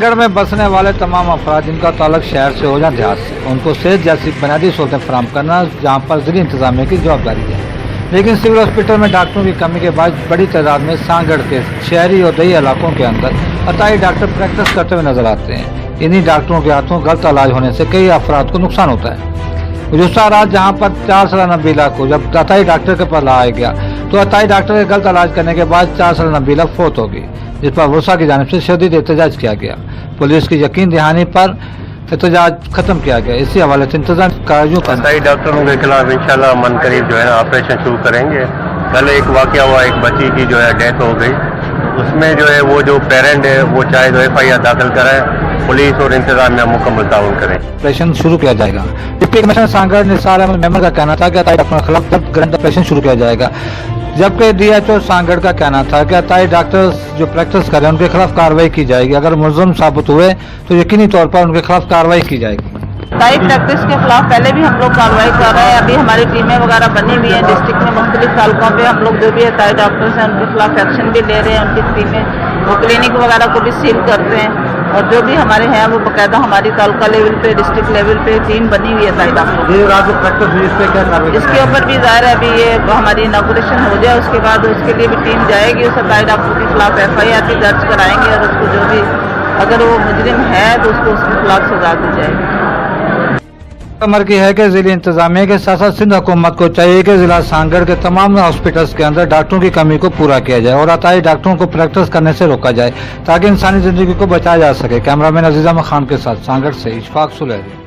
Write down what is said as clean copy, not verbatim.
सांगड़ में बसने वाले तमाम अफराद जिनका ताल्लुक शहर से हो या देहात से, उनको सेहत जैसी बुनियादी सहूलतें फराहम करना जहाँ पर ज़िली इंतजामिया की जवाबदारी है। लेकिन सिविल हॉस्पिटल में डॉक्टरों की कमी के बाद बड़ी तादाद में सांगड़ के शहरी और दही इलाकों के अंदर अताई डॉक्टर प्रैक्टिस करते हुए नजर आते हैं। इन्हीं डॉक्टरों के हाथों गलत इलाज होने से कई अफराद को नुकसान होता है। गुज़श्ता रात जहाँ पर 4 साल नबीला को जब अताई डॉक्टर के पास लाया गया तो अताई डॉक्टर के गलत इलाज करने के बाद 4 साल नबीला फौत हो गई, जिस पर वसा की जानिब से शदीद एहतजाज किया गया। पुलिस की यकीन दहानी पर एहतजाज खत्म किया गया। इसी हवाले से इंतजाम कार्यों पर अताई डॉक्टरों के खिलाफ इंशाल्लाह मन करीब जो है ना ऑपरेशन शुरू करेंगे। कल एक वाक़या हुआ, एक बच्ची की जो है डेथ हो गई। उसमें जो है वो जो पेरेंट है वो चाहे तो FIR दाखिल कराए, पुलिस और इंतजामिया मुकम्मल ताउन करें। ऑपरेशन शुरू किया जाएगा। डिप्टी कमिश्नर सांगड़ निसार अहमद मेमन का कहना था कि अताई डॉक्टरों के खिलाफ जल्द ग्रैंड ऑपरेशन शुरू किया जाएगा, जबकि DHO सांगड़ का कहना था कि अताई डॉक्टर्स जो प्रैक्टिस कर रहे हैं उनके खिलाफ कार्रवाई की जाएगी। अगर मुलज़िम साबित हुए तो यकीनी तौर पर उनके खिलाफ कार्रवाई की जाएगी। अताई प्रैक्टिस के खिलाफ पहले भी हम लोग कार्रवाई कर रहे हैं। अभी हमारी टीमें वगैरह बनी हुई हैं डिस्ट्रिक्ट में, मुख्तलिफ तालुकों पे हम लोग जो भी अताई डॉक्टर्स हैं उनके खिलाफ एक्शन भी ले रहे हैं। उनकी टीमें वो क्लिनिक वगैरह को भी सील करते हैं और जो भी हमारे हैं वो बाकायदा हमारी तालुका लेवल पे, डिस्ट्रिक्ट लेवल पे टीम बनी हुई है अताई डॉक्टर। इसके ऊपर भी जाहिर है अभी ये हमारी इनॉग्रेशन हो जाए उसके बाद उसके लिए भी टीम जाएगी, उस अताई डॉक्टर के खिलाफ FIR भी दर्ज कराएंगे और उसको जो भी अगर वो मुजरिम है तो उसको उसके खिलाफ सजा दी जाएगी। अमर की है कि जिले इंतजामिया के साथ साथ सिंध हुकूमत को चाहिए कि जिला सांगड़ के तमाम हॉस्पिटल्स के अंदर डॉक्टरों की कमी को पूरा किया जाए और अताई डॉक्टरों को प्रैक्टिस करने से रोका जाए ताकि इंसानी जिंदगी को बचाया जा सके। कैमरामैन अजीजा खान के साथ सांगड़ से इशफाक सुलैरी।